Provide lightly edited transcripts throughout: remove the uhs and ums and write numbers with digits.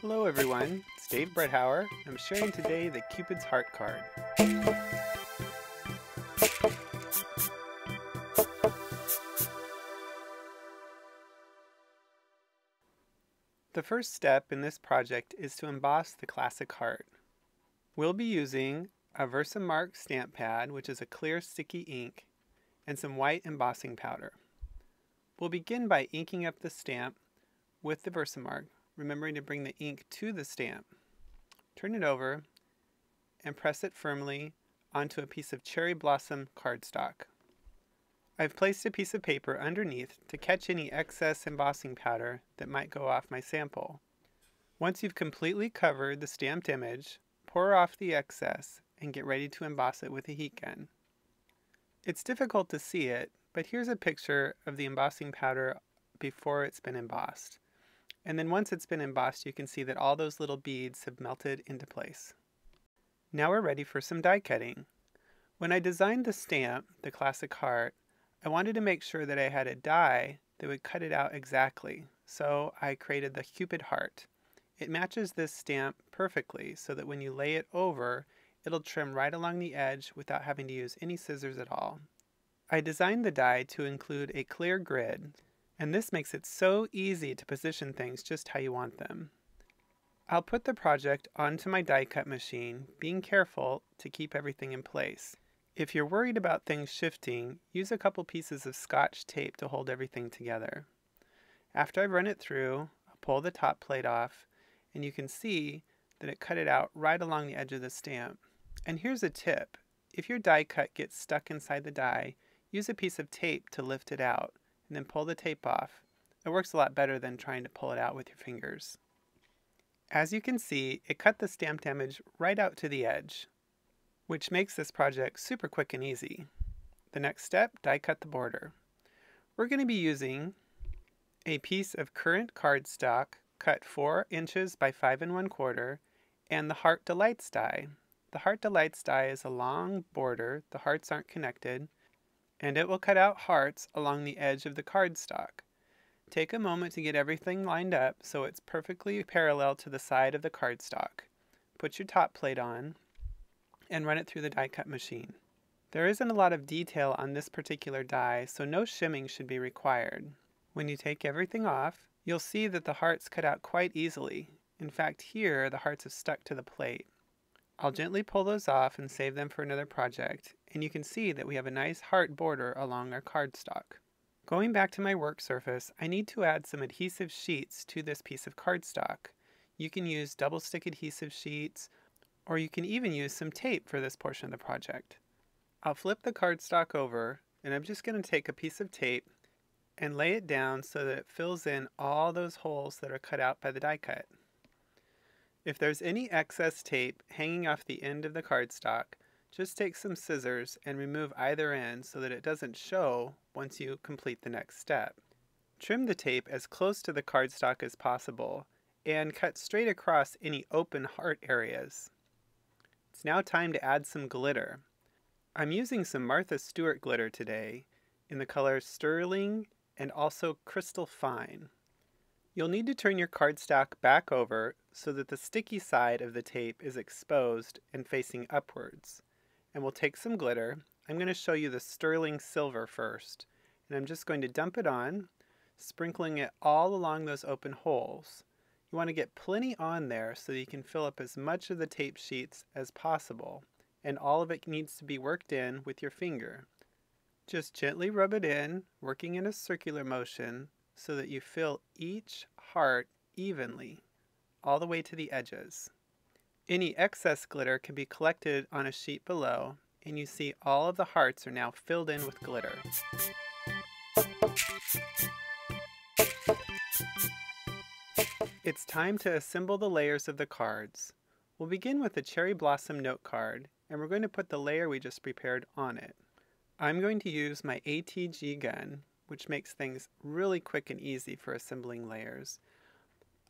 Hello everyone, it's Dave Bredhauer. I'm sharing today the Cupid's Heart card. The first step in this project is to emboss the classic heart. We'll be using a Versamark stamp pad, which is a clear sticky ink, and some white embossing powder. We'll begin by inking up the stamp with the Versamark, remembering to bring the ink to the stamp. Turn it over and press it firmly onto a piece of cherry blossom cardstock. I've placed a piece of paper underneath to catch any excess embossing powder that might go off my sample. Once you've completely covered the stamped image, pour off the excess and get ready to emboss it with a heat gun. It's difficult to see it, but here's a picture of the embossing powder before it's been embossed. And then once it's been embossed, you can see that all those little beads have melted into place. Now we're ready for some die cutting. When I designed the stamp, the classic heart, I wanted to make sure that I had a die that would cut it out exactly. So I created the Cupid Heart. It matches this stamp perfectly so that when you lay it over, it'll trim right along the edge without having to use any scissors at all. I designed the die to include a clear grid, and this makes it so easy to position things just how you want them. I'll put the project onto my die cut machine, being careful to keep everything in place. If you're worried about things shifting, use a couple pieces of Scotch tape to hold everything together. After I've run it through, I'll pull the top plate off, and you can see that it cut it out right along the edge of the stamp. And here's a tip. If your die cut gets stuck inside the die, use a piece of tape to lift it out, and then pull the tape off. It works a lot better than trying to pull it out with your fingers. As you can see, it cut the stamped image right out to the edge, which makes this project super quick and easy. The next step, die cut the border. We're going to be using a piece of current cardstock cut 4 inches by 5 1/4 and the Heart Delights die. The Heart Delights die is a long border, the hearts aren't connected, and it will cut out hearts along the edge of the cardstock. Take a moment to get everything lined up so it's perfectly parallel to the side of the cardstock. Put your top plate on and run it through the die cut machine. There isn't a lot of detail on this particular die, so no shimming should be required. When you take everything off, you'll see that the hearts cut out quite easily. In fact, here the hearts have stuck to the plate. I'll gently pull those off and save them for another project, and you can see that we have a nice heart border along our cardstock. Going back to my work surface, I need to add some adhesive sheets to this piece of cardstock. You can use double stick adhesive sheets, or you can even use some tape for this portion of the project. I'll flip the cardstock over, and I'm just going to take a piece of tape and lay it down so that it fills in all those holes that are cut out by the die cut. If there's any excess tape hanging off the end of the cardstock, just take some scissors and remove either end so that it doesn't show once you complete the next step. Trim the tape as close to the cardstock as possible and cut straight across any open heart areas. It's now time to add some glitter. I'm using some Martha Stewart glitter today in the colors Sterling and also Crystal Fine. You'll need to turn your cardstock back over so that the sticky side of the tape is exposed and facing upwards. And we'll take some glitter. I'm going to show you the Sterling Silver first. And I'm just going to dump it on, sprinkling it all along those open holes. You want to get plenty on there so that you can fill up as much of the tape sheets as possible. And all of it needs to be worked in with your finger. Just gently rub it in, working in a circular motion, so that you fill each heart evenly, all the way to the edges. Any excess glitter can be collected on a sheet below, and you see all of the hearts are now filled in with glitter. It's time to assemble the layers of the cards. We'll begin with the Cherry Blossom note card, and we're going to put the layer we just prepared on it. I'm going to use my ATG gun, which makes things really quick and easy for assembling layers.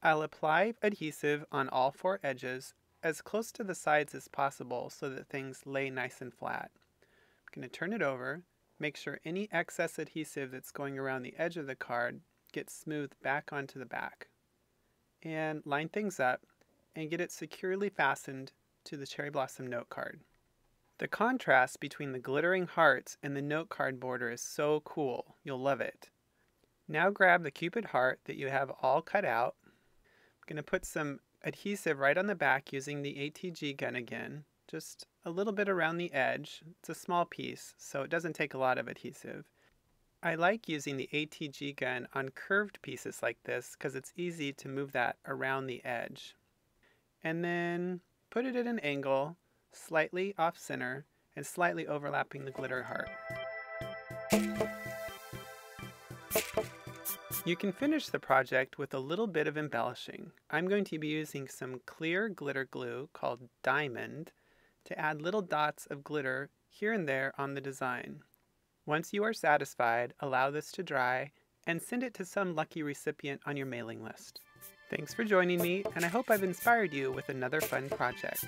I'll apply adhesive on all 4 edges as close to the sides as possible so that things lay nice and flat. I'm going to turn it over, Make sure any excess adhesive that's going around the edge of the card gets smoothed back onto the back. And line things up and get it securely fastened to the cherry blossom note card. The contrast between the glittering hearts and the note card border is so cool. You'll love it. Now grab the Cupid heart that you have all cut out. I'm going to put some adhesive right on the back using the ATG gun again. Just a little bit around the edge. It's a small piece, so it doesn't take a lot of adhesive. I like using the ATG gun on curved pieces like this because it's easy to move that around the edge. And then put it at an angle, slightly off center, and slightly overlapping the glitter heart. You can finish the project with a little bit of embellishing. I'm going to be using some clear glitter glue called Diamond to add little dots of glitter here and there on the design. Once you are satisfied, allow this to dry and send it to some lucky recipient on your mailing list. Thanks for joining me, and I hope I've inspired you with another fun project.